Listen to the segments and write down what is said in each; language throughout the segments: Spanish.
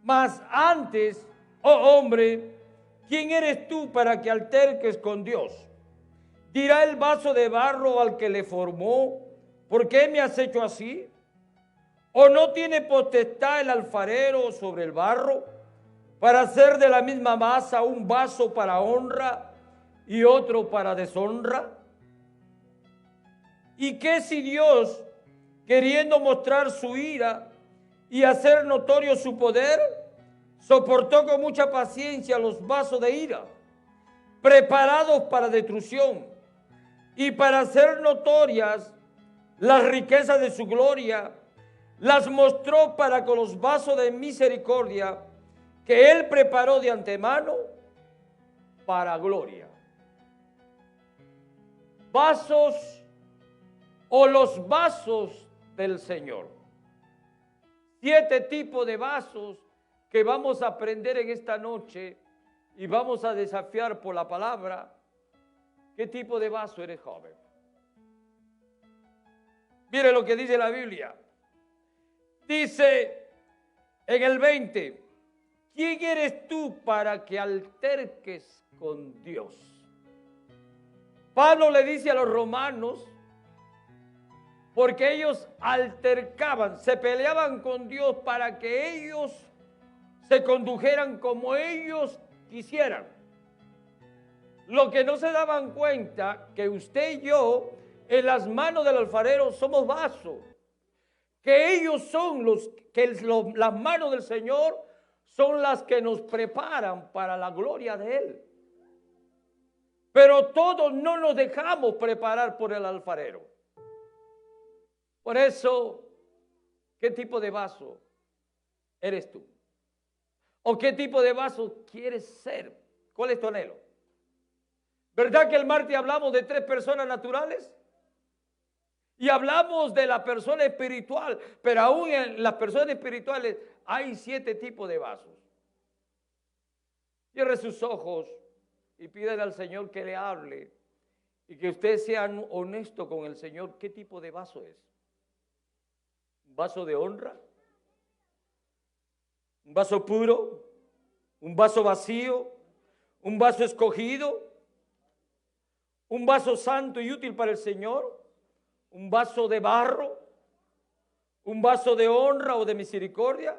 Mas antes, oh hombre, ¿quién eres tú para que alterques con Dios? Dirá el vaso de barro al que le formó, ¿por qué me has hecho así? ¿O no tiene potestad el alfarero sobre el barro para hacer de la misma masa un vaso para honra y otro para deshonra? ¿Y qué si Dios, queriendo mostrar su ira y hacer notorio su poder, soportó con mucha paciencia los vasos de ira, preparados para destrucción, y para hacer notorias las riquezas de su gloria, las mostró para con los vasos de misericordia que él preparó de antemano para gloria? Vasos o los vasos del Señor. 7 tipos de vasos que vamos a aprender en esta noche y vamos a desafiar por la palabra. ¿Qué tipo de vaso eres, joven? Mire lo que dice la Biblia. Dice en el 20, ¿quién eres tú para que alterques con Dios? Pablo le dice a los romanos, porque ellos altercaban, se peleaban con Dios para que ellos se condujeran como ellos quisieran. Lo que no se daban cuenta, que usted y yo, en las manos del alfarero, somos vasos. Que ellos son las manos del Señor son las que nos preparan para la gloria de Él. Pero todos no nos dejamos preparar por el alfarero. Por eso, ¿qué tipo de vaso eres tú? ¿O qué tipo de vaso quieres ser? ¿Cuál es tu anhelo? ¿Verdad que el martes hablamos de 3 personas naturales? Y hablamos de la persona espiritual, pero aún en las personas espirituales hay 7 tipos de vasos. Cierre sus ojos y pídale al Señor que le hable y que usted sea honesto con el Señor. ¿Qué tipo de vaso es? ¿Un vaso de honra? ¿Un vaso puro? ¿Un vaso vacío? ¿Un vaso escogido? ¿Un vaso santo y útil para el Señor? ¿Un vaso de barro? ¿Un vaso de honra o de misericordia?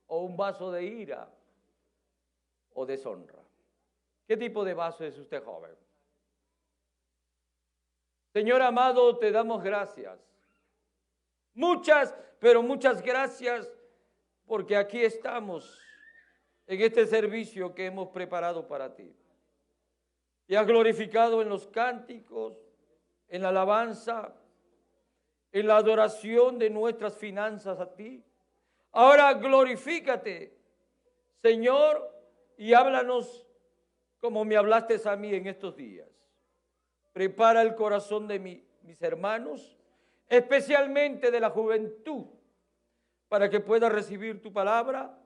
¿O un vaso de ira o deshonra? ¿Qué tipo de vaso es usted, joven? Señor amado, te damos gracias. Muchas, pero muchas gracias, porque aquí estamos en este servicio que hemos preparado para ti. Te has glorificado en los cánticos, en la alabanza, en la adoración de nuestras finanzas a ti. Ahora glorifícate, Señor, y háblanos como me hablaste a mí en estos días. Prepara el corazón de mis hermanos, especialmente de la juventud, para que pueda recibir tu palabra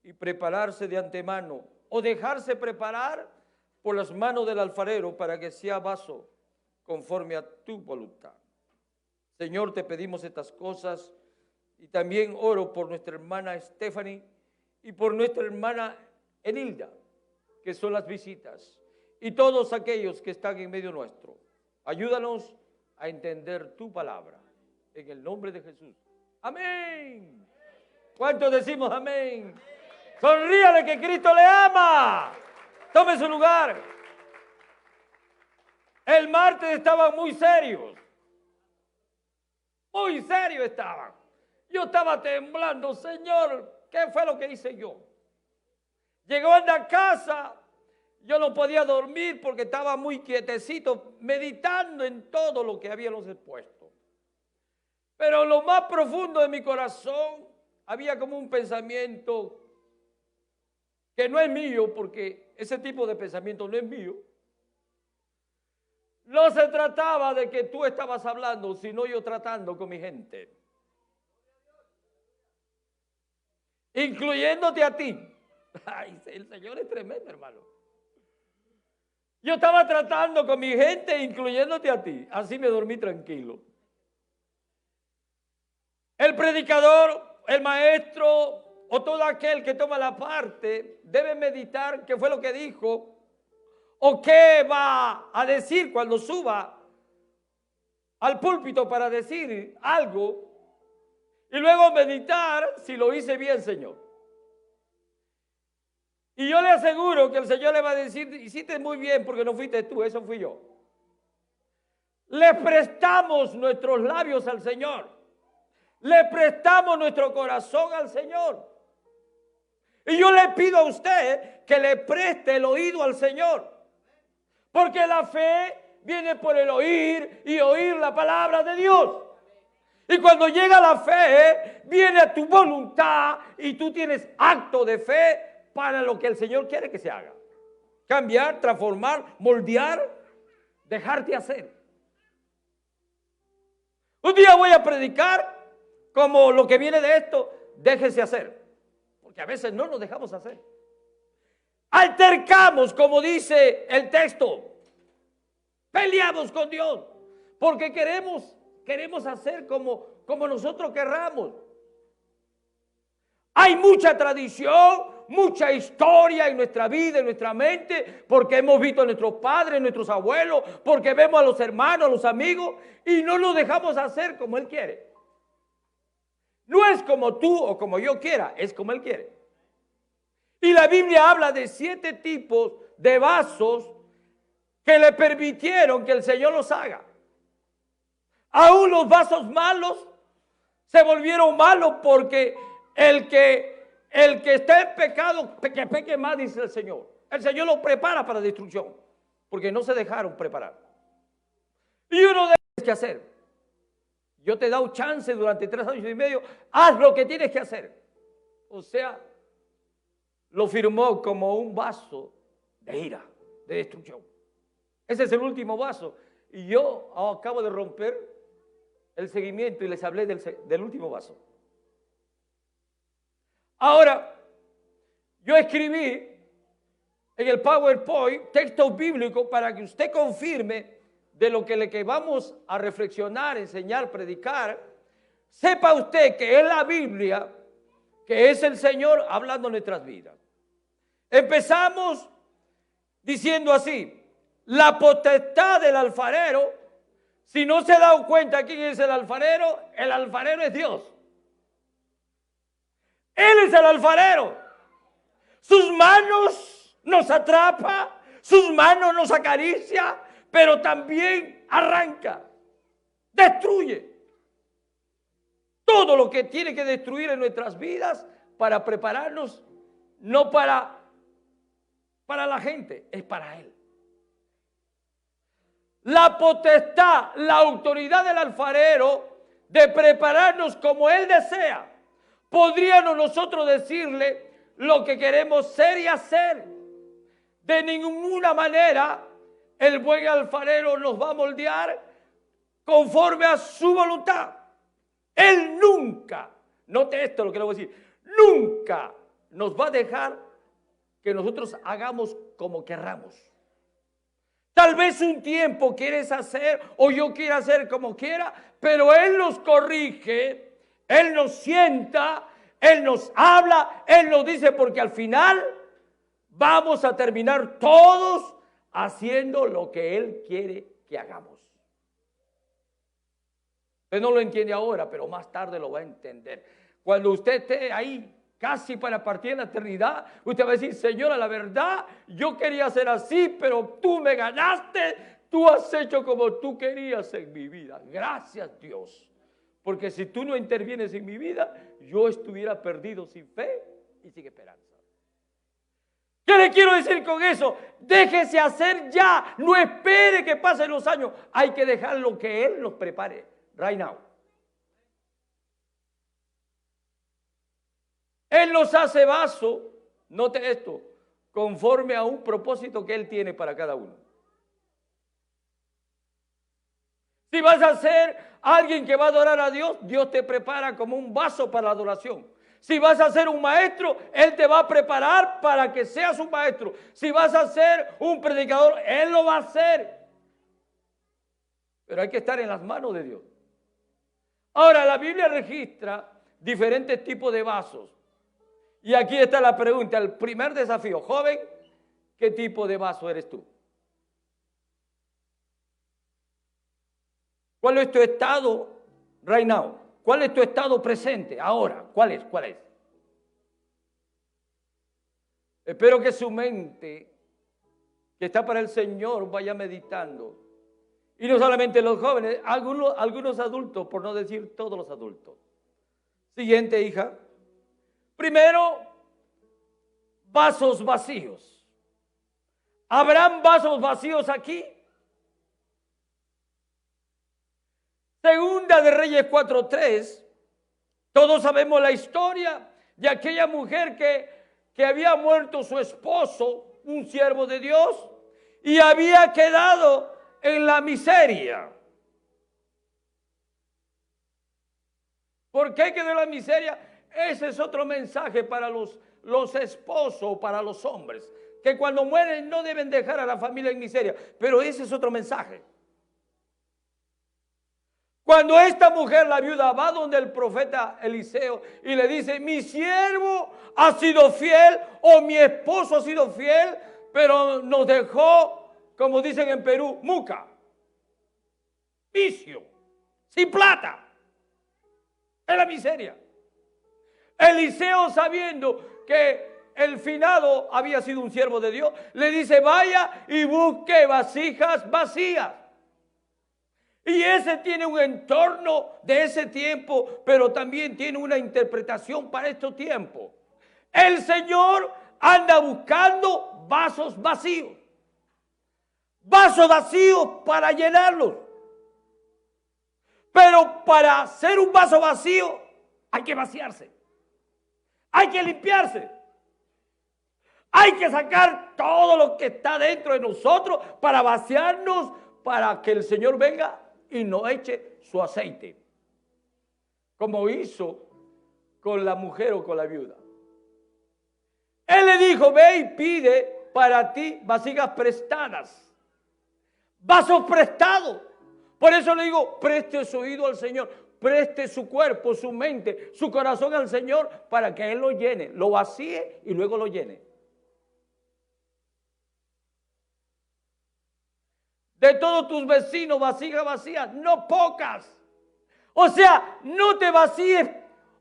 y prepararse de antemano o dejarse preparar por las manos del alfarero para que sea vaso conforme a tu voluntad. Señor, te pedimos estas cosas y también oro por nuestra hermana Stephanie y por nuestra hermana Enilda, que son las visitas, y todos aquellos que están en medio nuestro. Ayúdanos a entender tu palabra, en el nombre de Jesús. Amén. ¿Cuántos decimos amén? Sonríale que Cristo le ama. Tome su lugar. El martes estaban muy serios. Muy serios estaban. Yo estaba temblando. Señor, ¿qué fue lo que hice yo? Llegó a la casa. Yo no podía dormir porque estaba muy quietecito, meditando en todo lo que habíamos expuesto. Pero en lo más profundo de mi corazón había como un pensamiento que no es mío, porque ese tipo de pensamiento no es mío. No se trataba de que tú estabas hablando, sino yo tratando con mi gente. Incluyéndote a ti. Ay, el Señor es tremendo, hermano. Yo estaba tratando con mi gente, incluyéndote a ti. Así me dormí tranquilo. El predicador, el maestro, o todo aquel que toma la parte debe meditar qué fue lo que dijo o qué va a decir cuando suba al púlpito para decir algo, y luego meditar si lo hice bien, Señor. Y yo le aseguro que el Señor le va a decir, hiciste muy bien porque no fuiste tú, eso fui yo. Le prestamos nuestros labios al Señor. Le prestamos nuestro corazón al Señor. Y yo le pido a usted que le preste el oído al Señor. Porque la fe viene por el oír y oír la palabra de Dios. Y cuando llega la fe, viene a tu voluntad y tú tienes acto de fe para lo que el Señor quiere que se haga. Cambiar, transformar, moldear, dejarte hacer. Un día voy a predicar como lo que viene de esto, déjese hacer. Porque a veces no nos dejamos hacer. Altercamos, como dice el texto. Peleamos con Dios. Porque queremos hacer como nosotros querramos. Hay mucha tradición, mucha historia en nuestra vida, en nuestra mente, porque hemos visto a nuestros padres, nuestros abuelos, porque vemos a los hermanos, a los amigos, y no nos dejamos hacer como Él quiere. No es como tú o como yo quiera, es como Él quiere. Y la Biblia habla de 7 tipos de vasos que le permitieron que el Señor los haga. Aún los vasos malos se volvieron malos porque el que está en pecado, que peque más, dice el Señor. El Señor los prepara para destrucción, porque no se dejaron preparar. Y uno debe que hacer. Yo te he dado chance durante 3 años y medio, haz lo que tienes que hacer. O sea, lo firmó como un vaso de ira, de destrucción. Ese es el último vaso. Y yo acabo de romper el seguimiento y les hablé del último vaso. Ahora, yo escribí en el PowerPoint textos bíblicos para que usted confirme de lo que vamos a reflexionar, enseñar, predicar. Sepa usted que es la Biblia, que es el Señor hablando en nuestras vidas. Empezamos diciendo así: la potestad del alfarero. Si no se ha dado cuenta quién es el alfarero es Dios. Él es el alfarero. Sus manos nos atrapa, sus manos nos acaricia, pero también arranca, destruye. Todo lo que tiene que destruir en nuestras vidas para prepararnos, no para la gente, es para Él. La potestad, la autoridad del alfarero de prepararnos como Él desea. Podríamos nosotros decirle lo que queremos ser y hacer. De ninguna manera el buen alfarero nos va a moldear conforme a su voluntad. Él nunca, note esto lo que le voy a decir, nunca nos va a dejar que nosotros hagamos como querramos. Tal vez un tiempo quieres hacer o yo quiera hacer como quiera, pero Él nos corrige. Él nos sienta, Él nos habla, Él nos dice, porque al final vamos a terminar todos haciendo lo que Él quiere que hagamos. Usted no lo entiende ahora, pero más tarde lo va a entender. Cuando usted esté ahí casi para partir en la eternidad, usted va a decir: Señora, la verdad, yo quería ser así, pero tú me ganaste, tú has hecho como tú querías en mi vida. Gracias, Dios. Porque si tú no intervienes en mi vida, yo estuviera perdido sin fe y sin esperanza. ¿Qué le quiero decir con eso? Déjese hacer ya, no espere que pasen los años. Hay que dejar lo que Él nos prepare, right now. Él nos hace vaso, note esto, conforme a un propósito que Él tiene para cada uno. Si vas a ser alguien que va a adorar a Dios, Dios te prepara como un vaso para la adoración. Si vas a ser un maestro, Él te va a preparar para que seas un maestro. Si vas a ser un predicador, Él lo va a hacer. Pero hay que estar en las manos de Dios. Ahora, la Biblia registra diferentes tipos de vasos. Y aquí está la pregunta, el primer desafío. Joven, ¿qué tipo de vaso eres tú? ¿Cuál es tu estado right now? ¿Cuál es tu estado presente ahora? ¿Cuál es? ¿Cuál es? Espero que su mente, que está para el Señor, vaya meditando. Y no solamente los jóvenes, algunos adultos, por no decir todos los adultos. Siguiente, hija. Primero, vasos vacíos. ¿Habrán vasos vacíos aquí? Segunda de Reyes 4:3. Todos sabemos la historia de aquella mujer que había muerto su esposo, un siervo de Dios, y había quedado en la miseria. ¿Por qué quedó en la miseria? Ese es otro mensaje para los esposos, para los hombres, que cuando mueren no deben dejar a la familia en miseria, pero ese es otro mensaje. Cuando esta mujer, la viuda, va donde el profeta Eliseo y le dice, mi siervo ha sido fiel o mi esposo ha sido fiel, pero nos dejó, como dicen en Perú, muca, vicio, sin plata, en la miseria. Eliseo, sabiendo que el finado había sido un siervo de Dios, le dice, vaya y busque vasijas vacías. Y ese tiene un entorno de ese tiempo, pero también tiene una interpretación para estos tiempos. El Señor anda buscando vasos vacíos. Vasos vacíos para llenarlos. Pero para hacer un vaso vacío hay que vaciarse. Hay que limpiarse. Hay que sacar todo lo que está dentro de nosotros para vaciarnos, para que el Señor venga y nos eche su aceite, como hizo con la mujer o con la viuda. Él le dijo, ve y pide para ti vasijas prestadas, vasos prestados. Por eso le digo, preste su oído al Señor, preste su cuerpo, su mente, su corazón al Señor, para que Él lo llene, lo vacíe y luego lo llene. De todos tus vecinos, vasijas vacías, no pocas. O sea, no te vacíes,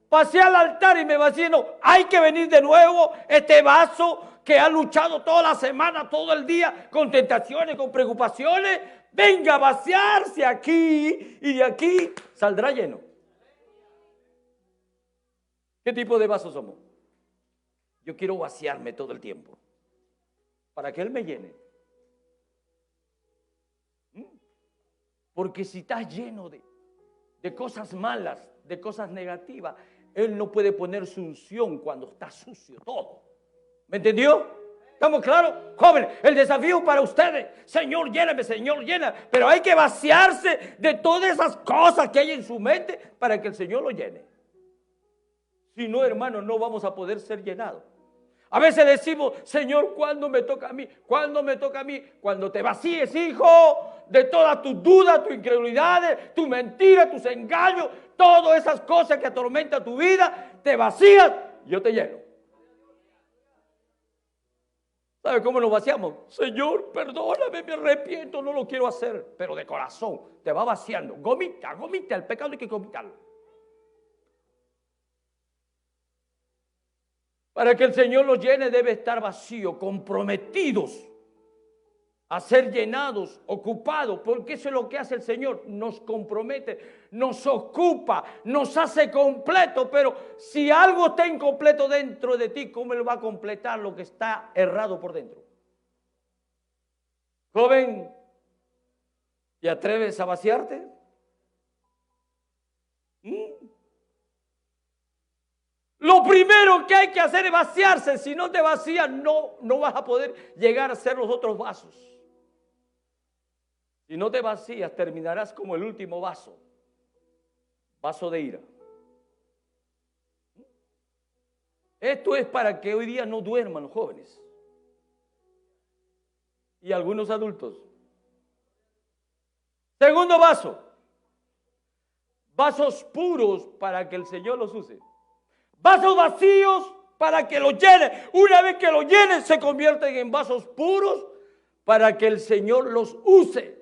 pasé al altar y me vacíe, no. Hay que venir de nuevo este vaso que ha luchado toda la semana, todo el día, con tentaciones, con preocupaciones. Venga a vaciarse aquí y de aquí saldrá lleno. ¿Qué tipo de vaso somos? Yo quiero vaciarme todo el tiempo para que Él me llene. Porque si estás lleno de cosas malas, de cosas negativas, Él no puede poner su unción cuando está sucio todo. ¿Me entendió? ¿Estamos claros? Jóvenes, el desafío para ustedes, Señor, lléname, Señor, llena. Pero hay que vaciarse de todas esas cosas que hay en su mente para que el Señor lo llene. Si no, hermano, no vamos a poder ser llenados. A veces decimos, Señor, ¿cuándo me toca a mí? ¿Cuándo me toca a mí? Cuando te vacíes, hijo, de todas tus dudas, tus incredulidades, tus mentiras, tus engaños, todas esas cosas que atormentan tu vida, te vacías, yo te lleno. ¿Sabe cómo nos vaciamos? Señor, perdóname, me arrepiento, no lo quiero hacer, pero de corazón te va vaciando. Gomita, el pecado hay que gomitarlo. Para que el Señor los llene debe estar vacío, comprometidos a ser llenados, ocupados, porque eso es lo que hace el Señor, nos compromete, nos ocupa, nos hace completo, pero si algo está incompleto dentro de ti, ¿cómo Él va a completar lo que está errado por dentro? Joven, ¿te atreves a vaciarte? Lo primero que hay que hacer es vaciarse. Si no te vacías, no vas a poder llegar a ser los otros vasos. Si no te vacías, terminarás como el último vaso. Vaso de ira. Esto es para que hoy día no duerman los jóvenes. Y algunos adultos. Segundo vaso. Vasos puros para que el Señor los use. Vasos vacíos para que lo llene. Una vez que lo llenen, se convierten en vasos puros para que el Señor los use.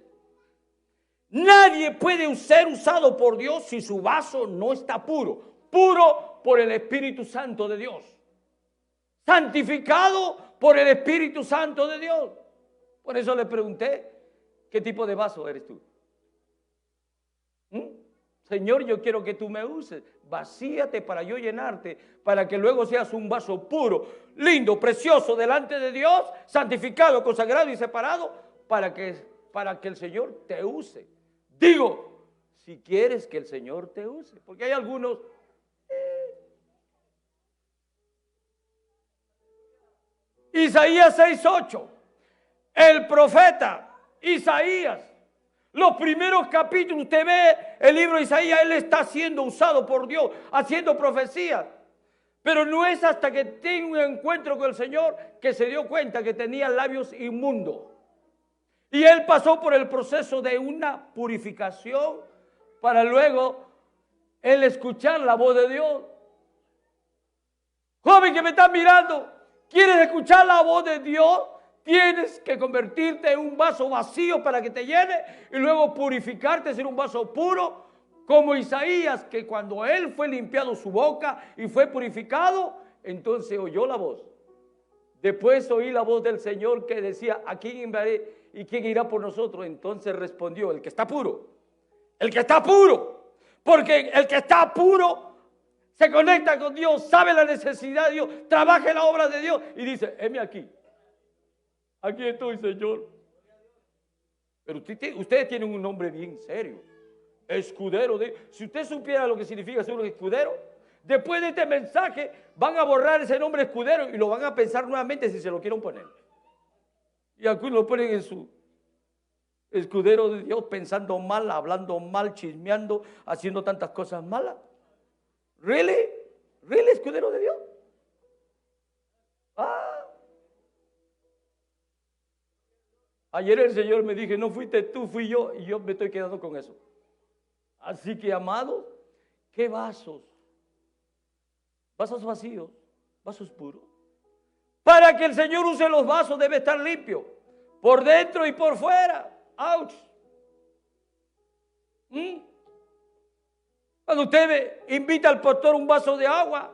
Nadie puede ser usado por Dios si su vaso no está puro. Puro por el Espíritu Santo de Dios. Santificado por el Espíritu Santo de Dios. Por eso le pregunté, ¿qué tipo de vaso eres tú? Señor, yo quiero que tú me uses. Vacíate para yo llenarte, para que luego seas un vaso puro, lindo, precioso delante de Dios, santificado, consagrado y separado, para que el Señor te use. Digo, si quieres que el Señor te use, porque hay algunos... Isaías 6:8, el profeta Isaías, los primeros capítulos, usted ve el libro de Isaías, él está siendo usado por Dios, haciendo profecías. Pero no es hasta que tiene un encuentro con el Señor que se dio cuenta que tenía labios inmundos. Y él pasó por el proceso de una purificación para luego él escuchar la voz de Dios. Joven que me estás mirando, ¿quieres escuchar la voz de Dios? Tienes que convertirte en un vaso vacío para que te llene y luego purificarte, ser un vaso puro, como Isaías, que cuando él fue limpiado su boca y fue purificado, entonces oyó la voz. Después oí la voz del Señor que decía, ¿a quién enviaré y quién irá por nosotros? Entonces respondió, el que está puro, el que está puro, porque el que está puro se conecta con Dios, sabe la necesidad de Dios, trabaja en la obra de Dios y dice, heme aquí. Aquí estoy, Señor. Pero ustedes tienen un nombre bien serio. Escudero. Si usted supiera lo que significa ser un escudero, después de este mensaje van a borrar ese nombre escudero y lo van a pensar nuevamente si se lo quieren poner. Y aquí lo ponen en su escudero de Dios, pensando mal, hablando mal, chismeando, haciendo tantas cosas malas. ¿Really? ¿Really, escudero de Dios? Ayer el Señor me dijo, no fuiste tú, fui yo, y yo me estoy quedando con eso. Así que, amados, ¿qué vasos? Vasos vacíos, vasos puros. Para que el Señor use los vasos debe estar limpio, por dentro y por fuera. ¡Auch! Cuando usted invita al pastor un vaso de agua,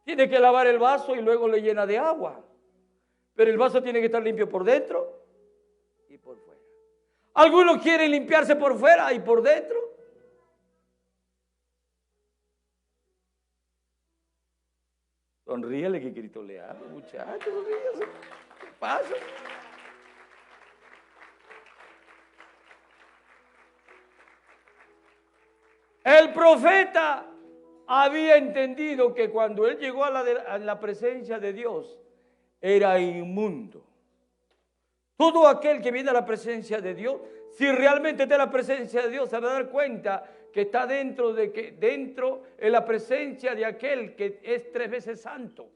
tiene que lavar el vaso y luego le llena de agua. Pero el vaso tiene que estar limpio por dentro y por fuera. Algunos quieren limpiarse por fuera y por dentro. Sonríele que Cristo le ama, muchachos. ¿Qué pasa? El profeta había entendido que cuando él llegó a la presencia de Dios, era inmundo. Todo aquel que viene a la presencia de Dios, si realmente está en la presencia de Dios, se va a dar cuenta que está dentro en la presencia de aquel que es 3 veces santo.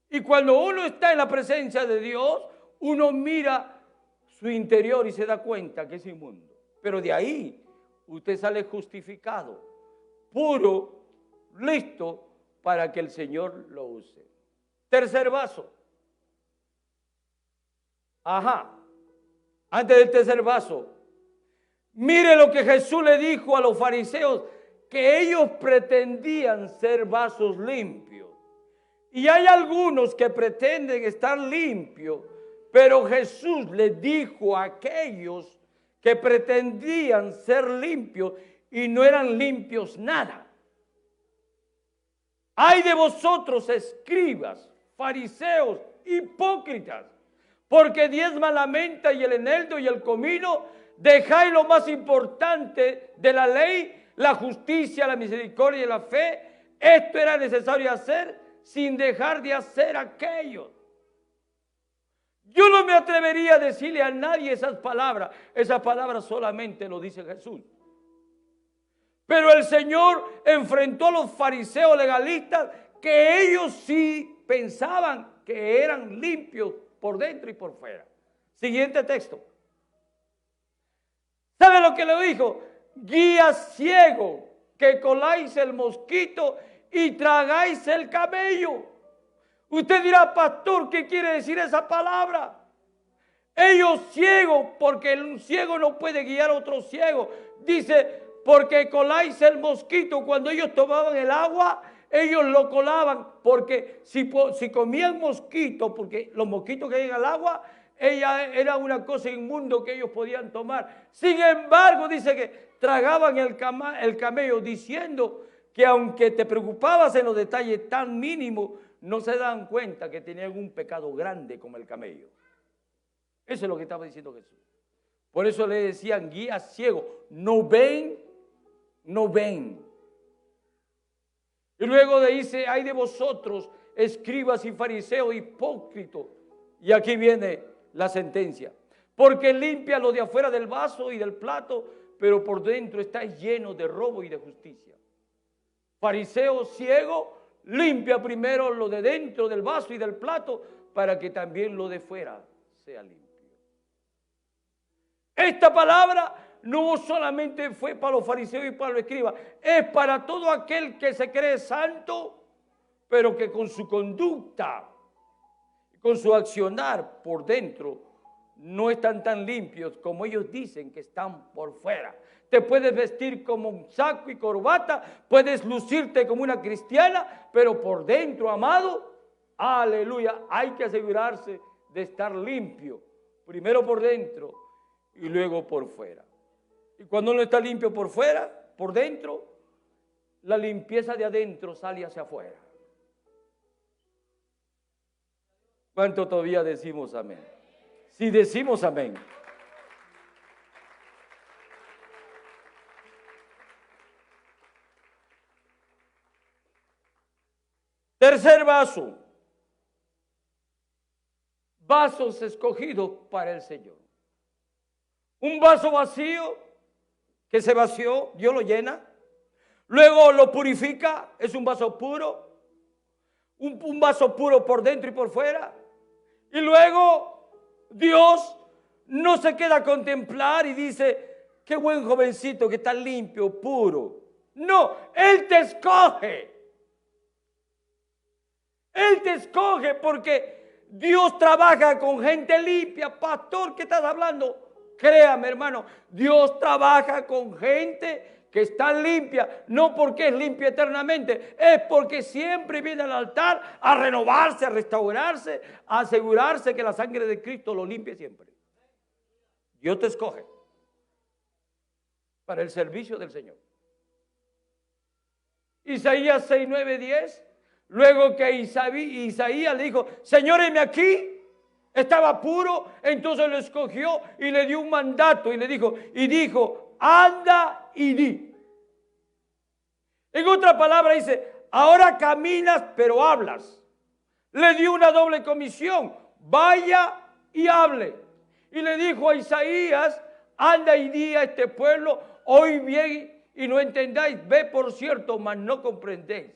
Y cuando uno está en la presencia de Dios, uno mira su interior y se da cuenta que es inmundo. Pero de ahí usted sale justificado, puro, listo para que el Señor lo use. Tercer vaso. Antes del tercer vaso, mire lo que Jesús le dijo a los fariseos, que ellos pretendían ser vasos limpios. Y hay algunos que pretenden estar limpios, pero Jesús les dijo a aquellos que pretendían ser limpios y no eran limpios nada. Ay de vosotros, escribas, fariseos, hipócritas, porque diezman la menta y el eneldo y el comino, dejáis lo más importante de la ley, la justicia, la misericordia y la fe. Esto era necesario hacer sin dejar de hacer aquello. Yo no me atrevería a decirle a nadie esas palabras solamente lo dice Jesús. Pero el Señor enfrentó a los fariseos legalistas, que ellos sí pensaban que eran limpios por dentro y por fuera. Siguiente texto. ¿Sabe lo que le dijo? Guía ciego, que coláis el mosquito y tragáis el camello. Usted dirá, pastor, ¿qué quiere decir esa palabra? Ellos ciegos, porque el ciego no puede guiar a otro ciego. Dice, porque coláis el mosquito. Cuando ellos tomaban el agua, ellos lo colaban, porque si comían mosquito, porque los mosquitos que hay en el agua, ella era una cosa inmundo que ellos podían tomar. Sin embargo, dice que tragaban el camello, diciendo que aunque te preocupabas en los detalles tan mínimos, no se dan cuenta que tenían un pecado grande como el camello. Eso es lo que estaba diciendo Jesús. Por eso le decían guías ciegos, no ven, no ven. Y luego dice, ay de vosotros, escribas y fariseos hipócritas. Y aquí viene la sentencia. Porque limpia lo de afuera del vaso y del plato, pero por dentro está lleno de robo y de justicia. Fariseo ciego, limpia primero lo de dentro del vaso y del plato, para que también lo de fuera sea limpio. Esta palabra no solamente fue para los fariseos y para los escribas, es para todo aquel que se cree santo, pero que con su conducta, con su accionar por dentro, no están tan limpios como ellos dicen que están por fuera. Te puedes vestir como un saco y corbata, puedes lucirte como una cristiana, pero por dentro, amado, aleluya, hay que asegurarse de estar limpio, primero por dentro y luego por fuera. Y cuando uno está limpio por fuera, por dentro, la limpieza de adentro sale hacia afuera. ¿Cuánto todavía decimos amén? Si decimos amén. Tercer vaso. Vasos escogidos para el Señor. Un vaso vacío que se vació, Dios lo llena. Luego lo purifica, es un vaso puro. Un vaso puro por dentro y por fuera. Y luego Dios no se queda a contemplar y dice, qué buen jovencito que está limpio, puro. No, Él te escoge. Él te escoge porque Dios trabaja con gente limpia. Pastor, ¿qué estás hablando? Créame, hermano, Dios trabaja con gente que está limpia, no porque es limpia eternamente, es porque siempre viene al altar a renovarse, a restaurarse, a asegurarse que la sangre de Cristo lo limpie siempre. Dios te escoge para el servicio del Señor. Isaías 6, 9, 10, luego que Isaías le dijo, Señor, heme aquí. Estaba puro, entonces lo escogió y le dio un mandato y le dijo, anda y di. En otra palabra dice, ahora caminas pero hablas. Le dio una doble comisión, vaya y hable. Y le dijo a Isaías, anda y di a este pueblo, oí bien y no entendáis, ve por cierto, mas no comprendéis.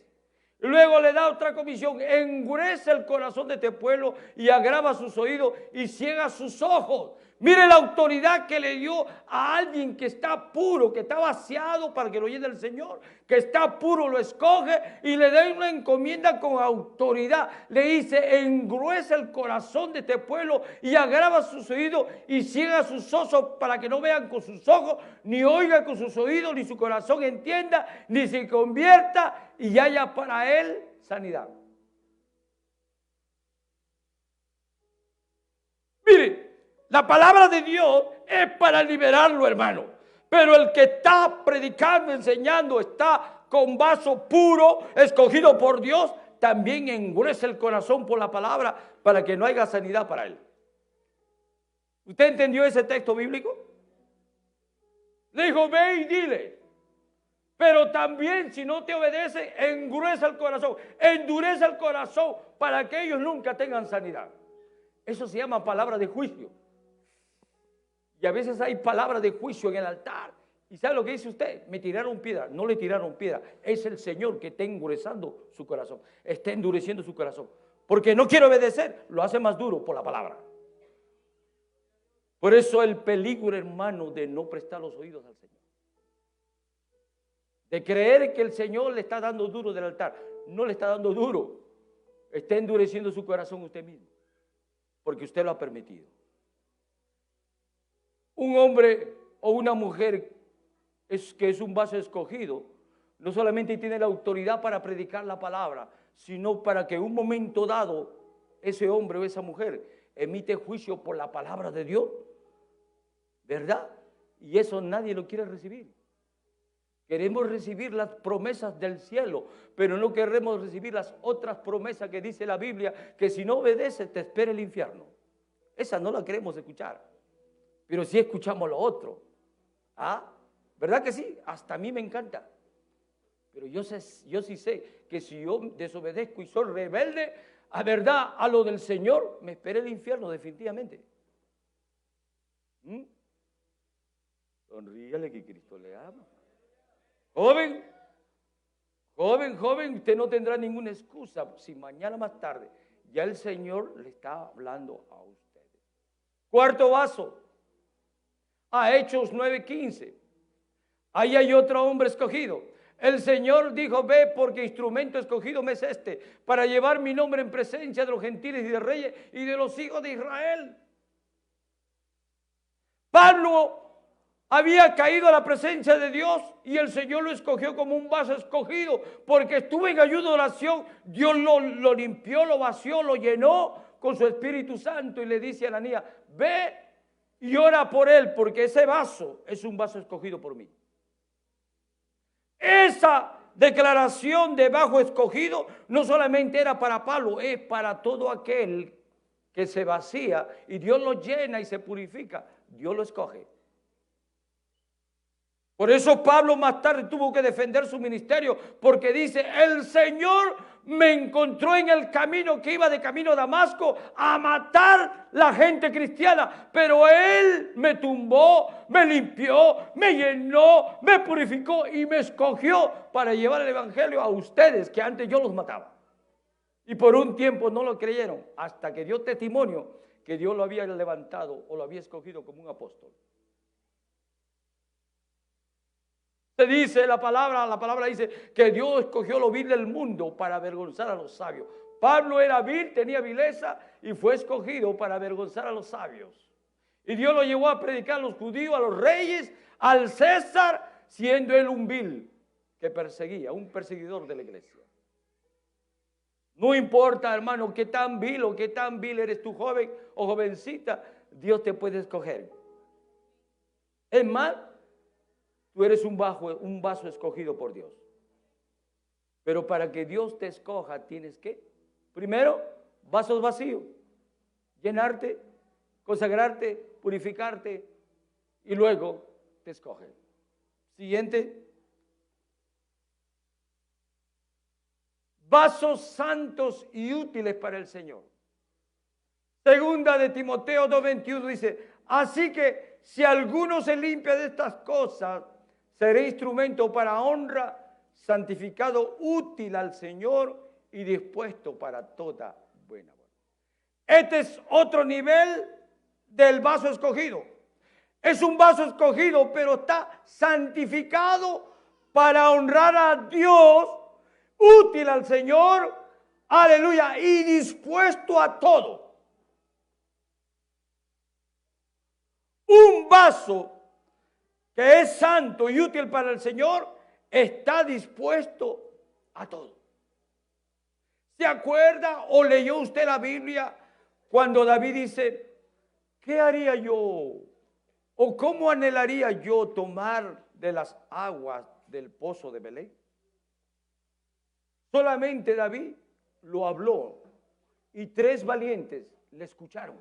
Luego le da otra comisión, endurece el corazón de este pueblo y agrava sus oídos y ciega sus ojos. Mire la autoridad que le dio a alguien que está puro, que está vaciado para que lo llene el Señor, que está puro, lo escoge y le da una encomienda con autoridad. Le dice, engruesa el corazón de este pueblo y agrava sus oídos y ciega sus ojos para que no vean con sus ojos, ni oigan con sus oídos, ni su corazón entienda, ni se convierta y haya para él sanidad. Mire, la palabra de Dios es para liberarlo, hermano. Pero el que está predicando, enseñando, está con vaso puro, escogido por Dios, también engruesa el corazón por la palabra para que no haya sanidad para él. ¿Usted entendió ese texto bíblico? Le dijo, ve y dile. Pero también si no te obedece, engruesa el corazón, endurece el corazón para que ellos nunca tengan sanidad. Eso se llama palabra de juicio. Y a veces hay palabras de juicio en el altar. ¿Y sabe lo que dice usted? Me tiraron piedra. No le tiraron piedra. Es el Señor que está endureciendo su corazón. Está endureciendo su corazón. Porque no quiere obedecer, lo hace más duro por la palabra. Por eso el peligro, hermano, de no prestar los oídos al Señor. de creer que el Señor le está dando duro del altar. No le está dando duro, está endureciendo su corazón usted mismo, porque usted lo ha permitido. Un hombre o una mujer que es un vaso escogido, no solamente tiene la autoridad para predicar la palabra, sino para que en un momento dado ese hombre o esa mujer emite juicio por la palabra de Dios, ¿verdad? Y eso nadie lo quiere recibir. Queremos recibir las promesas del cielo, pero no queremos recibir las otras promesas que dice la Biblia, que si no obedeces te espera el infierno. Esa no la queremos escuchar, pero sí escuchamos lo otro. ¿Ah? ¿Verdad que sí? Hasta a mí me encanta. Pero yo sí sé que si yo desobedezco y soy rebelde, a verdad, a lo del Señor, me espera el infierno definitivamente. Sonríale que Cristo le ama. Joven, usted no tendrá ninguna excusa si mañana más tarde ya el Señor le está hablando a ustedes. Cuarto vaso, a Hechos 9:15. Ahí hay otro hombre escogido. El Señor dijo, ve porque instrumento escogido me es este, para llevar mi nombre en presencia de los gentiles y de reyes y de los hijos de Israel. Pablo había caído a la presencia de Dios y el Señor lo escogió como un vaso escogido porque estuvo en ayuno de oración. Dios lo limpió, lo vació, lo llenó con su Espíritu Santo y le dice a Ananías, ve y ora por él porque ese vaso es un vaso escogido por mí. Esa declaración de vaso escogido no solamente era para Pablo, es para todo aquel que se vacía y Dios lo llena y se purifica. Dios lo escoge. Por eso Pablo más tarde tuvo que defender su ministerio, porque dice, el Señor me encontró en el camino que iba de camino a Damasco a matar la gente cristiana, pero Él me tumbó, me limpió, me llenó, me purificó y me escogió para llevar el evangelio a ustedes, que antes yo los mataba. Y por un tiempo no lo creyeron, hasta que dio testimonio que Dios lo había levantado o lo había escogido como un apóstol. Se dice la palabra dice que Dios escogió lo vil del mundo para avergonzar a los sabios. Pablo era vil, tenía vileza y fue escogido para avergonzar a los sabios. Y Dios lo llevó a predicar a los judíos, a los reyes, al César, siendo él un vil que perseguía, un perseguidor de la iglesia. No importa, hermano, qué tan vil o qué tan vil eres tú, joven o jovencita, Dios te puede escoger. Es más, tú eres un vaso escogido por Dios. Pero para que Dios te escoja, tienes que, primero, vasos vacíos, llenarte, consagrarte, purificarte, y luego te escoge. Siguiente. Vasos santos y útiles para el Señor. Segunda de Timoteo 2:21 dice, así que si alguno se limpia de estas cosas, seré instrumento para honra, santificado, útil al Señor y dispuesto para toda buena obra. Este es otro nivel del vaso escogido. Es un vaso escogido, pero está santificado para honrar a Dios, útil al Señor, aleluya, y dispuesto a todo. Un vaso que es santo y útil para el Señor, está dispuesto a todo. ¿Se acuerda o leyó usted la Biblia cuando David dice, ¿qué haría yo? ¿O cómo anhelaría yo tomar de las aguas del pozo de Belén? Solamente David lo habló y 3 valientes le escucharon.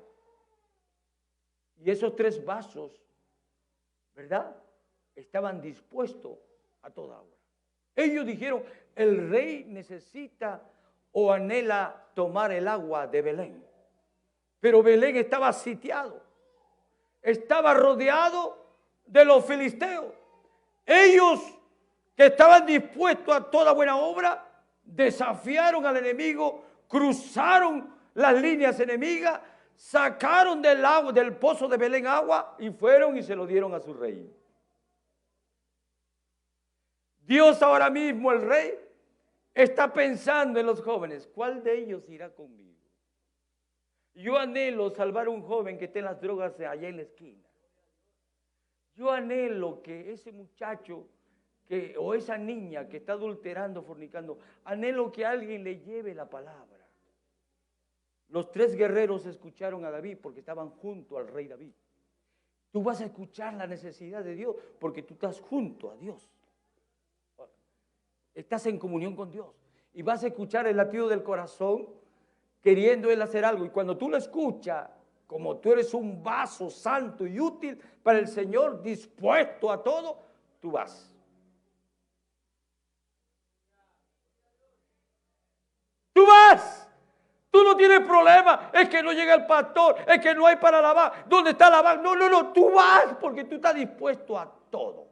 Y esos 3 vasos, ¿verdad?, estaban dispuestos a toda obra. Ellos dijeron, el rey necesita o anhela tomar el agua de Belén. Pero Belén estaba sitiado, estaba rodeado de los filisteos. Ellos que estaban dispuestos a toda buena obra, desafiaron al enemigo, cruzaron las líneas enemigas, sacaron del agua, del pozo de Belén agua y fueron y se lo dieron a su rey. Dios ahora mismo, el Rey, está pensando en los jóvenes. ¿Cuál de ellos irá conmigo? Yo anhelo salvar a un joven que esté en las drogas allá en la esquina. Yo anhelo que ese muchacho o esa niña que está adulterando, fornicando, anhelo que alguien le lleve la palabra. Los 3 guerreros escucharon a David porque estaban junto al rey David. Tú vas a escuchar la necesidad de Dios porque tú estás junto a Dios. Estás en comunión con Dios y vas a escuchar el latido del corazón queriendo Él hacer algo. Y cuando tú lo escuchas, como tú eres un vaso santo y útil para el Señor, dispuesto a todo, tú vas. Tú vas. Tú no tienes problema. Es que no llega el pastor. Es que no hay para lavar. ¿Dónde está la banca? No. Tú vas porque tú estás dispuesto a todo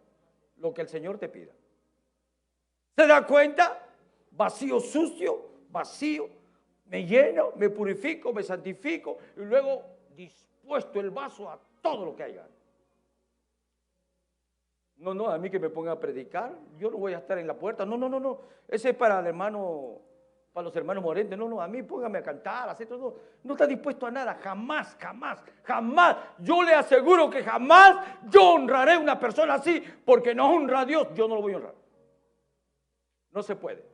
lo que el Señor te pida. ¿Se da cuenta? Vacío, sucio, vacío. Me lleno, me purifico, me santifico y luego dispuesto el vaso a todo lo que haya. No, a mí que me pongan a predicar. Yo no voy a estar en la puerta. No. Ese es para el hermano, para los hermanos Morentes. No, a mí póngame a cantar, hacer todo. No está dispuesto a nada. Jamás. Yo le aseguro que jamás yo honraré a una persona así porque no honra a Dios. Yo no lo voy a honrar. No se puede.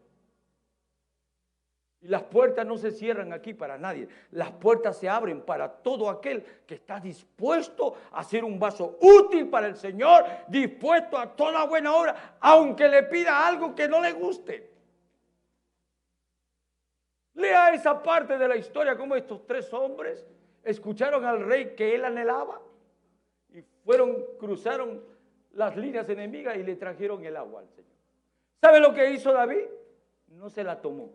Y las puertas no se cierran aquí para nadie. Las puertas se abren para todo aquel que está dispuesto a ser un vaso útil para el Señor, dispuesto a toda buena obra, aunque le pida algo que no le guste. Lea esa parte de la historia, como estos 3 hombres escucharon al rey que él anhelaba y cruzaron las líneas enemigas y le trajeron el agua al Señor. ¿Sabe lo que hizo David? No se la tomó.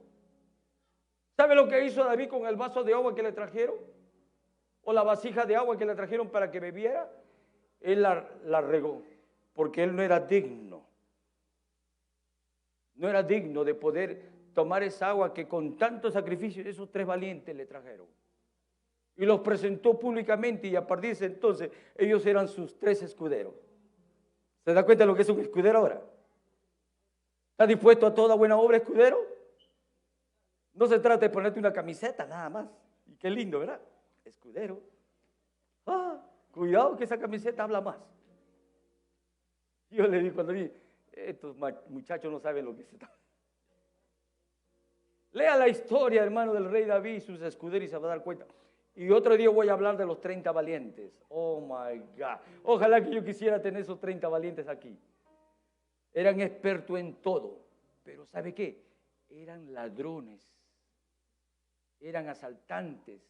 ¿Sabe lo que hizo David con el vaso de agua que le trajeron? ¿O la vasija de agua que le trajeron para que bebiera? Él la regó, porque él no era digno. No era digno de poder tomar esa agua que con tanto sacrificio esos 3 valientes le trajeron. Y los presentó públicamente y a partir de ese entonces ellos eran sus 3 escuderos. ¿Se da cuenta de lo que es un escudero ahora? ¿Está dispuesto a toda buena obra, escudero? No se trata de ponerte una camiseta nada más. Y qué lindo, ¿verdad? Escudero. Cuidado que esa camiseta habla más. Yo le digo cuando vi, estos muchachos no saben lo que se está. Lea la historia, hermano, del rey David y sus escuderos y se va a dar cuenta. Y otro día voy a hablar de los 30 valientes. Oh my God. Ojalá que yo quisiera tener esos 30 valientes aquí. Eran expertos en todo. Pero ¿sabe qué? Eran ladrones. Eran asaltantes,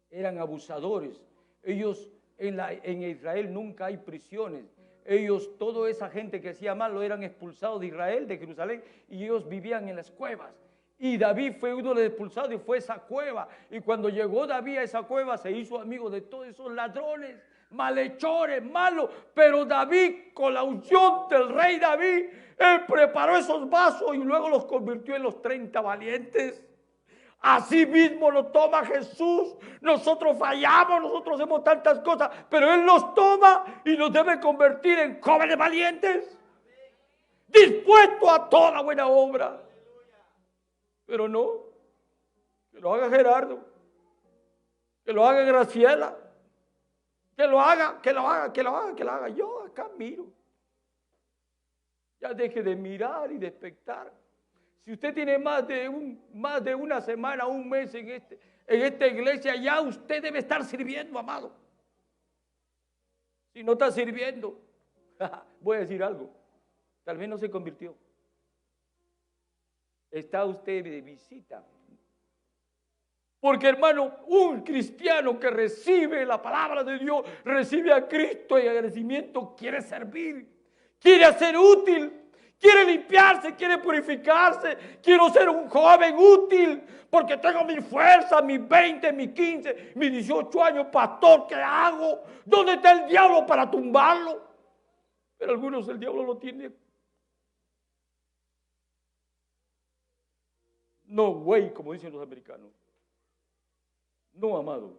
eran abusadores. Ellos en Israel nunca hay prisiones. Ellos, toda esa gente que hacía mal, lo eran expulsados de Israel, de Jerusalén, y ellos vivían en las cuevas. Y David fue uno de los expulsados y fue a esa cueva. Y cuando llegó David a esa cueva, se hizo amigo de todos esos ladrones, malhechores, malos. Pero David, con la unción del rey David, él preparó esos vasos y luego los convirtió en los 30 valientes. Así mismo lo toma Jesús. Nosotros fallamos, nosotros hacemos tantas cosas, pero Él nos toma y nos debe convertir en jóvenes valientes, dispuestos a toda buena obra. Pero no, que lo haga Gerardo, que lo haga Graciela, que lo haga. Yo acá miro. Ya deje de mirar y de expectar. Si usted tiene más de una semana, un mes en esta iglesia, ya usted debe estar sirviendo, amado. Si no está sirviendo, voy a decir algo, tal vez no se convirtió. Está usted de visita. Porque, hermano, un cristiano que recibe la palabra de Dios, recibe a Cristo y agradecimiento, quiere servir, quiere hacer útil. Quiere limpiarse, quiere purificarse. Quiero ser un joven útil porque tengo mi fuerza, mis 20, mis 15, mis 18 años. Pastor, ¿qué hago? ¿Dónde está el diablo para tumbarlo? Pero algunos el diablo lo tiene. No, güey, como dicen los americanos. No, amado.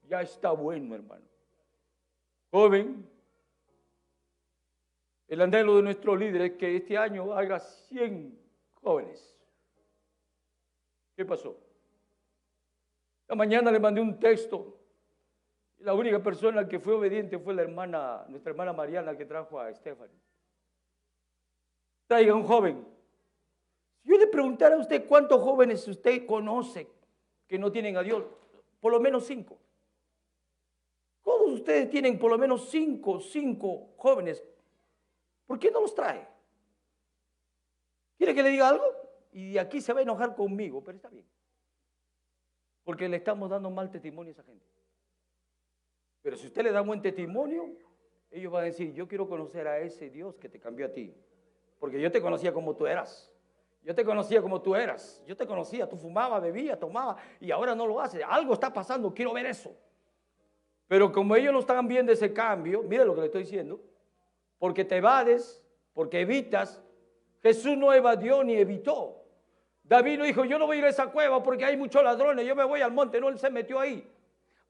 Ya está bueno, hermano. Joven, El anhelo de nuestro líder es que este año haga 100 jóvenes. ¿Qué pasó? La mañana le mandé un texto. La única persona que fue obediente fue nuestra hermana Mariana, que trajo a Stephanie. Traiga un joven. Si yo le preguntara a usted cuántos jóvenes usted conoce que no tienen a Dios, por lo menos 5. Todos ustedes tienen por lo menos 5 jóvenes. ¿Por qué no los trae? ¿Quiere que le diga algo? Y aquí se va a enojar conmigo, pero está bien. Porque le estamos dando mal testimonio a esa gente. Pero si usted le da buen testimonio, ellos van a decir, yo quiero conocer a ese Dios que te cambió a ti. Porque yo te conocía como tú eras. Yo te conocía como tú eras. Yo te conocía, tú fumabas, bebías, tomabas y ahora no lo haces. Algo está pasando, quiero ver eso. Pero como ellos no están viendo ese cambio, mire lo que le estoy diciendo, porque te evades, porque evitas. Jesús no evadió ni evitó. David no dijo, yo no voy a ir a esa cueva porque hay muchos ladrones, yo me voy al monte. No, él se metió ahí.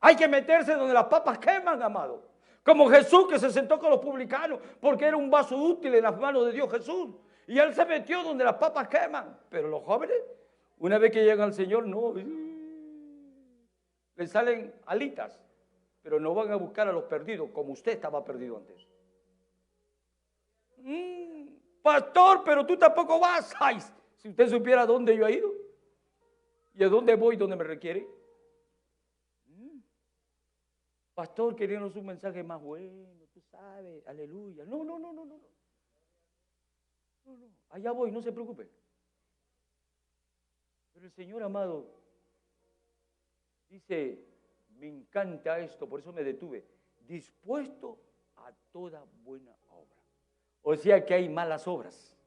Hay que meterse donde las papas queman, amado. Como Jesús, que se sentó con los publicanos porque era un vaso útil en las manos de Dios Jesús. Y él se metió donde las papas queman. Pero los jóvenes, una vez que llegan al Señor, no, les salen alitas. Pero no van a buscar a los perdidos como usted estaba perdido antes. Pastor, pero tú tampoco vas. Ay, si usted supiera dónde yo he ido y a dónde voy, donde me requiere. Pastor, queríamos un mensaje más bueno, tú sabes, aleluya. No. Allá voy, no se preocupe. Pero el Señor amado dice, me encanta esto, por eso me detuve, dispuesto a toda buena obra. O sea que hay malas obras.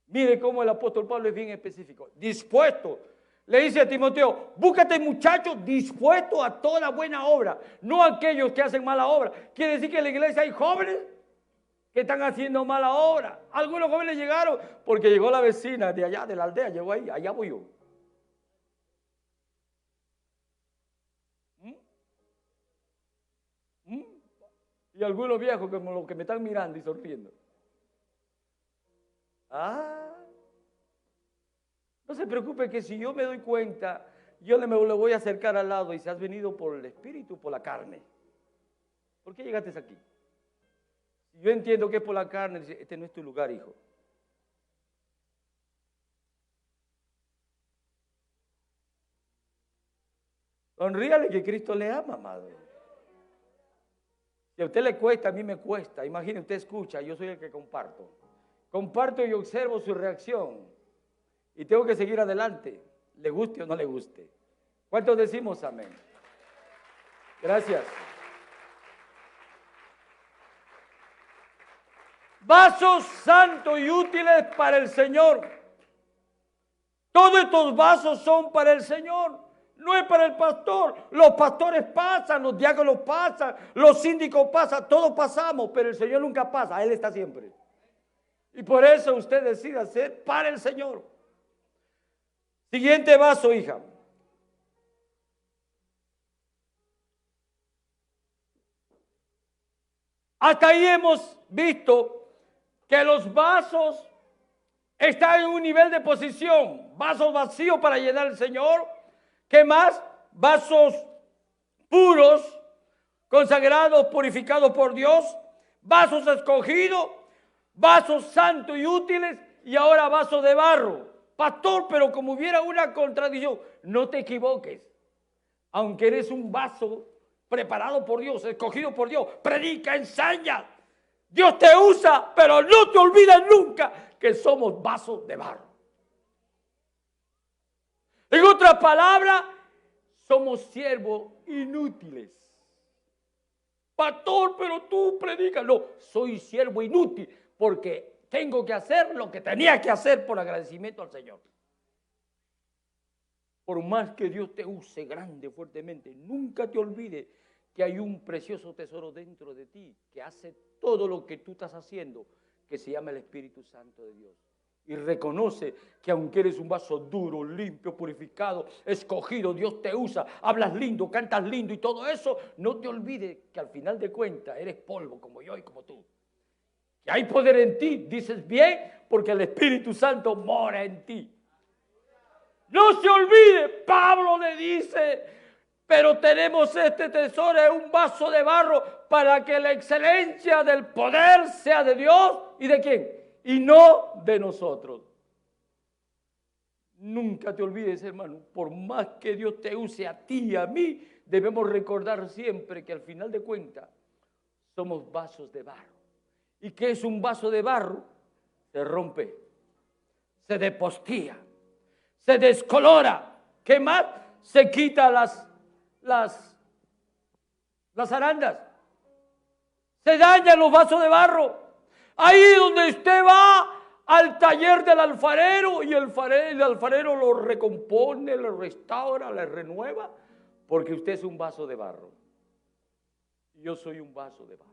Mire cómo el apóstol Pablo es bien específico. Dispuesto. Le dice a Timoteo, búscate muchachos dispuestos a toda buena obra, no aquellos que hacen mala obra. Quiere decir que en la iglesia hay jóvenes que están haciendo mala obra. Algunos jóvenes llegaron porque llegó la vecina de allá, de la aldea, llegó ahí, allá voy yo. Y algunos viejos como los que me están mirando y sonriendo. No se preocupe que si yo me doy cuenta, yo le voy a acercar al lado y si has venido por el espíritu o por la carne. ¿Por qué llegaste aquí? Si yo entiendo que es por la carne, dice, este no es tu lugar, hijo. Sonríale que Cristo le ama, amado. Si a usted le cuesta, a mí me cuesta. Imagine, usted escucha, yo soy el que comparto. Comparto y observo su reacción. Y tengo que seguir adelante, le guste o no le guste. ¿Cuántos decimos amén? Gracias. Vasos santos y útiles para el Señor. Todos estos vasos son para el Señor. No es para el pastor. Los pastores pasan, los diáconos pasan, los síndicos pasan, todos pasamos, pero el Señor nunca pasa, Él está siempre. Y por eso usted decide hacer para el Señor. Siguiente vaso, hija. Hasta ahí hemos visto que los vasos están en un nivel de posición. Vasos vacíos para llenar el Señor. ¿Qué más? Vasos puros, consagrados, purificados por Dios. Vasos escogidos, vasos santos y útiles. Y ahora vasos de barro. Pastor, pero como hubiera una contradicción, no te equivoques. Aunque eres un vaso preparado por Dios, escogido por Dios, predica, enseña. Dios te usa, pero no te olvides nunca que somos vasos de barro. En otras palabras, somos siervos inútiles. Pastor, pero tú predicas. No, soy siervo inútil porque tengo que hacer lo que tenía que hacer por agradecimiento al Señor. Por más que Dios te use grande, fuertemente, nunca te olvides que hay un precioso tesoro dentro de ti que hace todo lo que tú estás haciendo, que se llama el Espíritu Santo de Dios. Y reconoce que aunque eres un vaso duro, limpio, purificado, escogido, Dios te usa, hablas lindo, cantas lindo y todo eso, no te olvides que al final de cuentas eres polvo como yo y como tú. Que hay poder en ti, dices bien, porque el Espíritu Santo mora en ti. No se olvide, Pablo le dice, pero tenemos este tesoro en un vaso de barro para que la excelencia del poder sea de Dios y de quién, y no de nosotros. Nunca te olvides, hermano, por más que Dios te use a ti y a mí, debemos recordar siempre que al final de cuentas somos vasos de barro. ¿Y qué es un vaso de barro? Se rompe, se despostilla, se descolora. ¿Qué más? Se quita las arandas. Se dañan los vasos de barro. Ahí donde usted va al taller del alfarero y el alfarero lo recompone, lo restaura, lo renueva, porque usted es un vaso de barro. Yo soy un vaso de barro.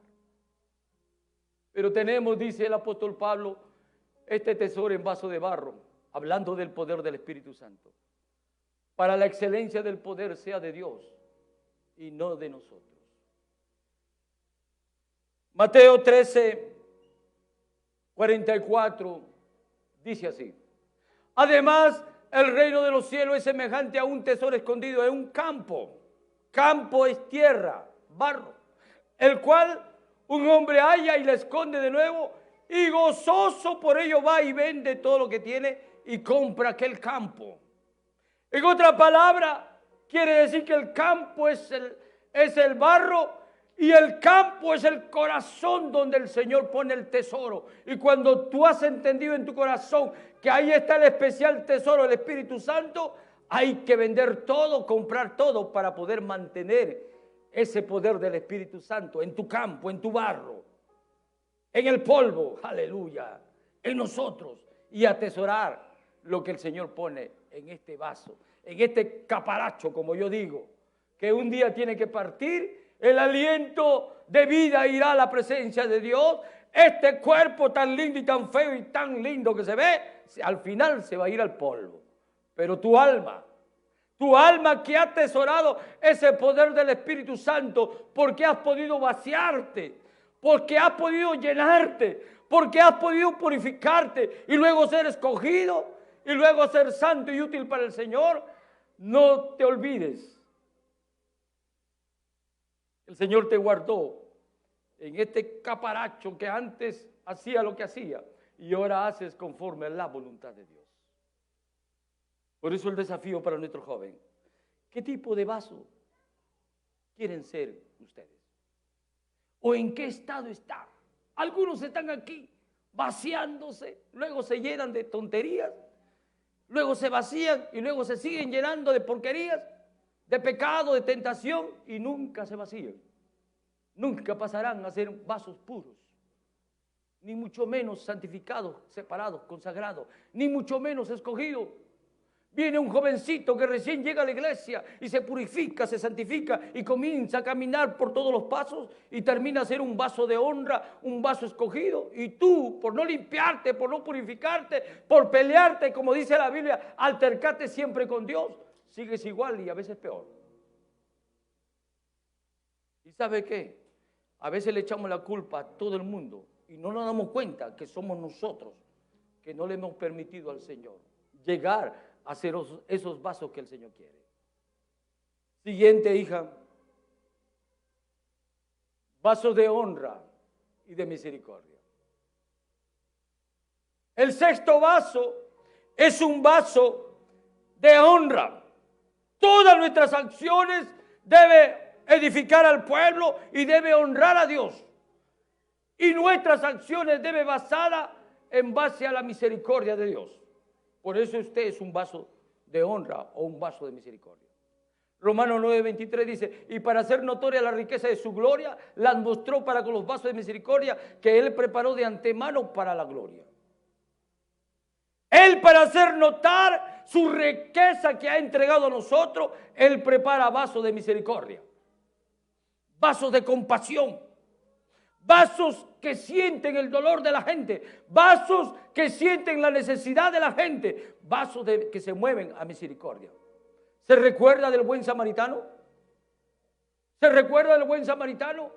Pero tenemos, dice el apóstol Pablo, este tesoro en vaso de barro, hablando del poder del Espíritu Santo. Para la excelencia del poder sea de Dios y no de nosotros. Mateo 13, 44 dice así: además, el reino de los cielos es semejante a un tesoro escondido en un campo. Campo es tierra, barro, el cual un hombre halla y la esconde de nuevo, y gozoso por ello va y vende todo lo que tiene y compra aquel campo. En otra palabra, quiere decir que el campo es el barro y el campo es el corazón donde el Señor pone el tesoro. Y cuando tú has entendido en tu corazón que ahí está el especial tesoro del Espíritu Santo, hay que vender todo, comprar todo para poder mantener ese poder del Espíritu Santo en tu campo, en tu barro, en el polvo, aleluya, en nosotros, y atesorar lo que el Señor pone en este vaso, en este caparacho, como yo digo, que un día tiene que partir. El aliento de vida irá a la presencia de Dios. Este cuerpo tan lindo y tan feo y tan lindo que se ve, al final se va a ir al polvo. Pero tu alma que ha atesorado ese poder del Espíritu Santo, porque has podido vaciarte, porque has podido llenarte, porque has podido purificarte y luego ser escogido y luego ser santo y útil para el Señor, no te olvides. El Señor te guardó en este caparacho que antes hacía lo que hacía y ahora haces conforme a la voluntad de Dios. Por eso el desafío para nuestro joven: ¿qué tipo de vaso quieren ser ustedes? ¿O en qué estado están? Algunos están aquí vaciándose, luego se llenan de tonterías, luego se vacían y luego se siguen llenando de porquerías, de pecado, de tentación, y nunca se vacían. Nunca pasarán a ser vasos puros, ni mucho menos santificados, separados, consagrados, ni mucho menos escogidos. Viene un jovencito que recién llega a la iglesia y se purifica, se santifica y comienza a caminar por todos los pasos y termina a ser un vaso de honra, un vaso escogido. Y tú, por no limpiarte, por no purificarte, por pelearte, como dice la Biblia, altercarte siempre con Dios, sigues igual y a veces peor. ¿Y sabe qué? A veces le echamos la culpa a todo el mundo y no nos damos cuenta que somos nosotros que no le hemos permitido al Señor llegar a hacer esos vasos que el Señor quiere. Siguiente, hija: vasos de honra y de misericordia. El sexto vaso es un vaso de honra. Todas nuestras acciones deben edificar al pueblo y debe honrar a Dios. Y nuestras acciones deben basarse en base a la misericordia de Dios. Por eso usted es un vaso de honra o un vaso de misericordia. Romanos 9:23 dice: y para hacer notoria la riqueza de su gloria, las mostró para con los vasos de misericordia que Él preparó de antemano para la gloria. Él, para hacer notar su riqueza que ha entregado a nosotros, Él prepara vasos de misericordia, vasos de compasión, vasos que sienten el dolor de la gente, vasos que sienten la necesidad de la gente, vasos que se mueven a misericordia. ¿Se recuerda del buen samaritano? ¿Se recuerda del buen samaritano?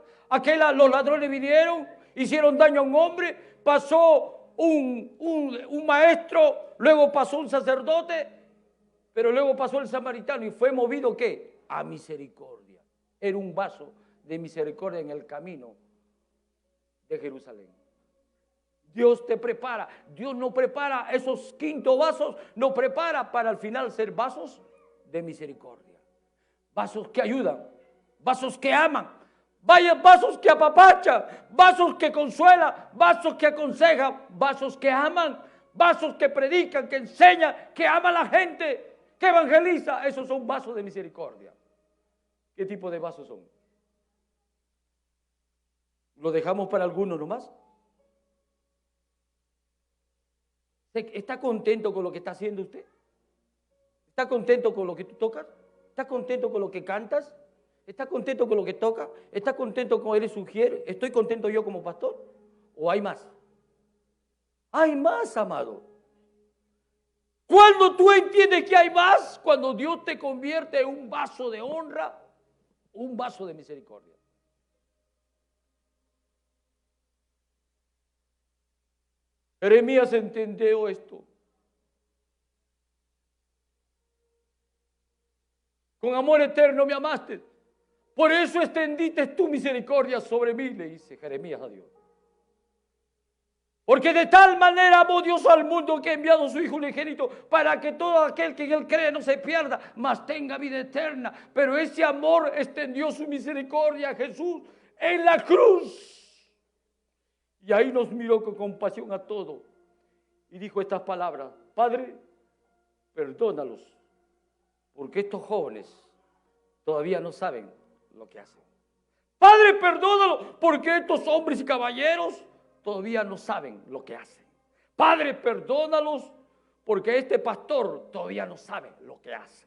Los ladrones vinieron hicieron daño a un hombre, pasó un maestro, luego pasó un sacerdote, pero luego pasó el samaritano y fue movido ¿qué? A misericordia. Era un vaso de misericordia en el camino de Jerusalén. Dios te prepara. Dios no prepara esos quinto vasos, nos prepara para al final ser vasos de misericordia. Vasos que ayudan, vasos que aman, vaya vasos que apapachan, vasos que consuelan, vasos que aconsejan, vasos que aman, vasos que predican, que enseñan, que aman a la gente, que evangeliza. Esos son vasos de misericordia. ¿Qué tipo de vasos son? ¿Lo dejamos para algunos nomás? ¿Está contento con lo que está haciendo usted? ¿Está contento con lo que tú tocas? ¿Está contento con lo que cantas? ¿Está contento con lo que tocas? ¿Está contento con eres sugiere? ¿Estoy contento yo como pastor? ¿O hay más? Hay más, amado. Cuando tú entiendes que hay más, cuando Dios te convierte en un vaso de honra, un vaso de misericordia. Jeremías entendió esto. Con amor eterno me amaste. Por eso extendiste tu misericordia sobre mí, le dice Jeremías a Dios. Porque de tal manera amó Dios al mundo que ha enviado a su Hijo unigénito para que todo aquel que en él cree no se pierda, mas tenga vida eterna. Pero ese amor extendió su misericordia a Jesús en la cruz. Y ahí nos miró con compasión a todos y dijo estas palabras: Padre, perdónalos, porque estos jóvenes todavía no saben lo que hacen. Padre, perdónalos, porque estos hombres y caballeros todavía no saben lo que hacen. Padre, perdónalos, porque este pastor todavía no sabe lo que hace.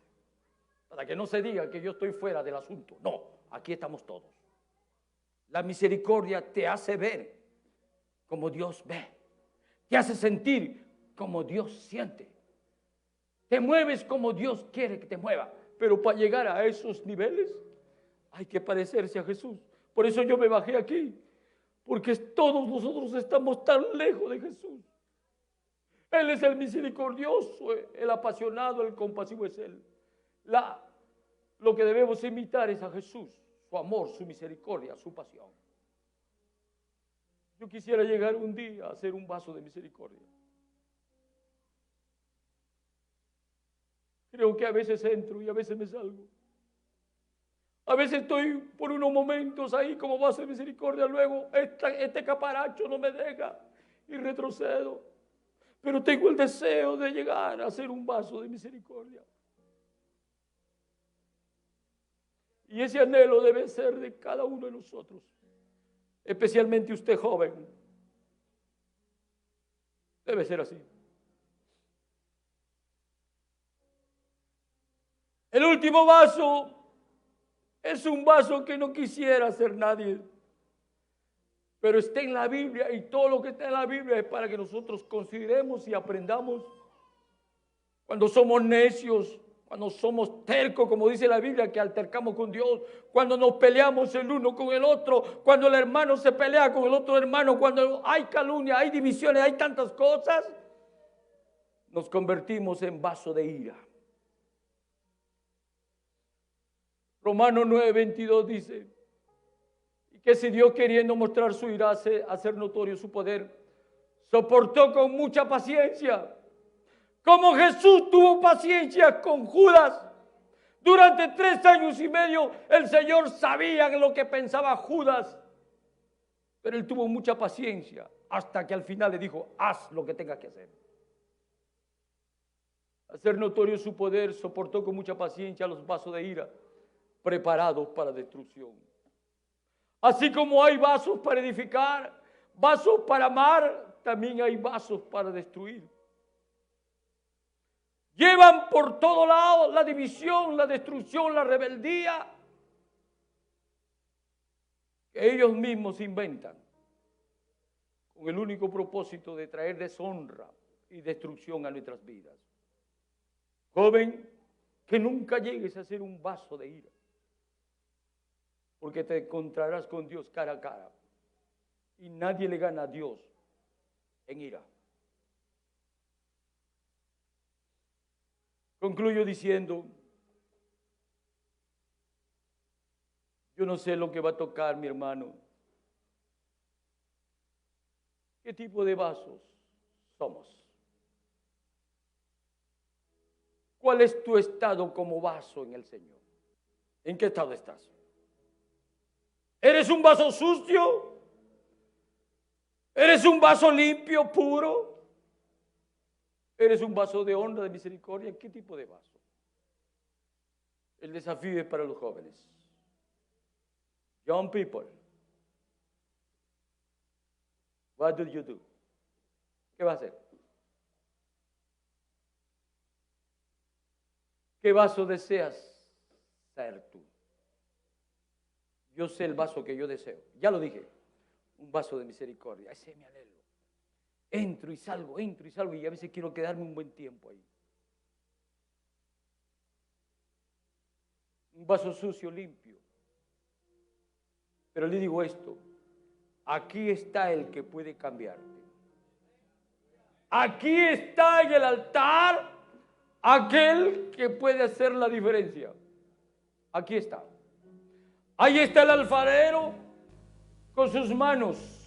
Para que no se diga que yo estoy fuera del asunto. No, aquí estamos todos. La misericordia te hace ver como Dios ve. Te hace sentir como Dios siente. Te mueves como Dios quiere que te mueva. Pero para llegar a esos niveles hay que parecerse a Jesús. Por eso yo me bajé aquí. Porque todos nosotros estamos tan lejos de Jesús. Él es el misericordioso, el apasionado, el compasivo es Él. Lo que debemos imitar es a Jesús, su amor, su misericordia, su pasión. Yo quisiera llegar un día a ser un vaso de misericordia. Creo que a veces entro y a veces me salgo. A veces estoy por unos momentos ahí como vaso de misericordia, luego este caparacho no me deja y retrocedo. Pero tengo el deseo de llegar a ser un vaso de misericordia. Y ese anhelo debe ser de cada uno de nosotros, especialmente usted joven. Debe ser así. El último vaso es un vaso que no quisiera ser nadie, pero está en la Biblia y todo lo que está en la Biblia es para que nosotros consideremos y aprendamos. Cuando somos necios, cuando somos tercos, como dice la Biblia, que altercamos con Dios, cuando nos peleamos el uno con el otro, cuando el hermano se pelea con el otro hermano, cuando hay calumnia, hay divisiones, hay tantas cosas, nos convertimos en vaso de ira. Romanos 9:22 dice que si Dios, queriendo mostrar su ira, hacer notorio su poder, soportó con mucha paciencia, como Jesús tuvo paciencia con Judas. Durante 3 años y medio el Señor sabía lo que pensaba Judas, pero él tuvo mucha paciencia hasta que al final le dijo: haz lo que tengas que hacer. Hacer notorio su poder, soportó con mucha paciencia los vasos de ira preparados para destrucción. Así como hay vasos para edificar, vasos para amar, también hay vasos para destruir. Llevan por todo lado la división, la destrucción, la rebeldía que ellos mismos inventan con el único propósito de traer deshonra y destrucción a nuestras vidas. Joven, que nunca llegues a ser un vaso de ira, porque te encontrarás con Dios cara a cara. Y nadie le gana a Dios en ira. Concluyo diciendo, yo no sé lo que va a tocar, mi hermano. ¿Qué tipo de vasos somos? ¿Cuál es tu estado como vaso en el Señor? ¿En qué estado estás? ¿Eres un vaso sucio? ¿Eres un vaso limpio, puro? ¿Eres un vaso de honra, de misericordia? ¿Qué tipo de vaso? El desafío es para los jóvenes. Young people. What do you do? ¿Qué va a hacer? ¿Qué vaso deseas ser tú? Yo sé el vaso que yo deseo. Ya lo dije. Un vaso de misericordia. Ese es mi anhelo. Entro y salgo y a veces quiero quedarme un buen tiempo ahí. Un vaso sucio, limpio. Pero le digo esto, aquí está el que puede cambiarte. Aquí está en el altar aquel que puede hacer la diferencia. Aquí está. Ahí está el alfarero con sus manos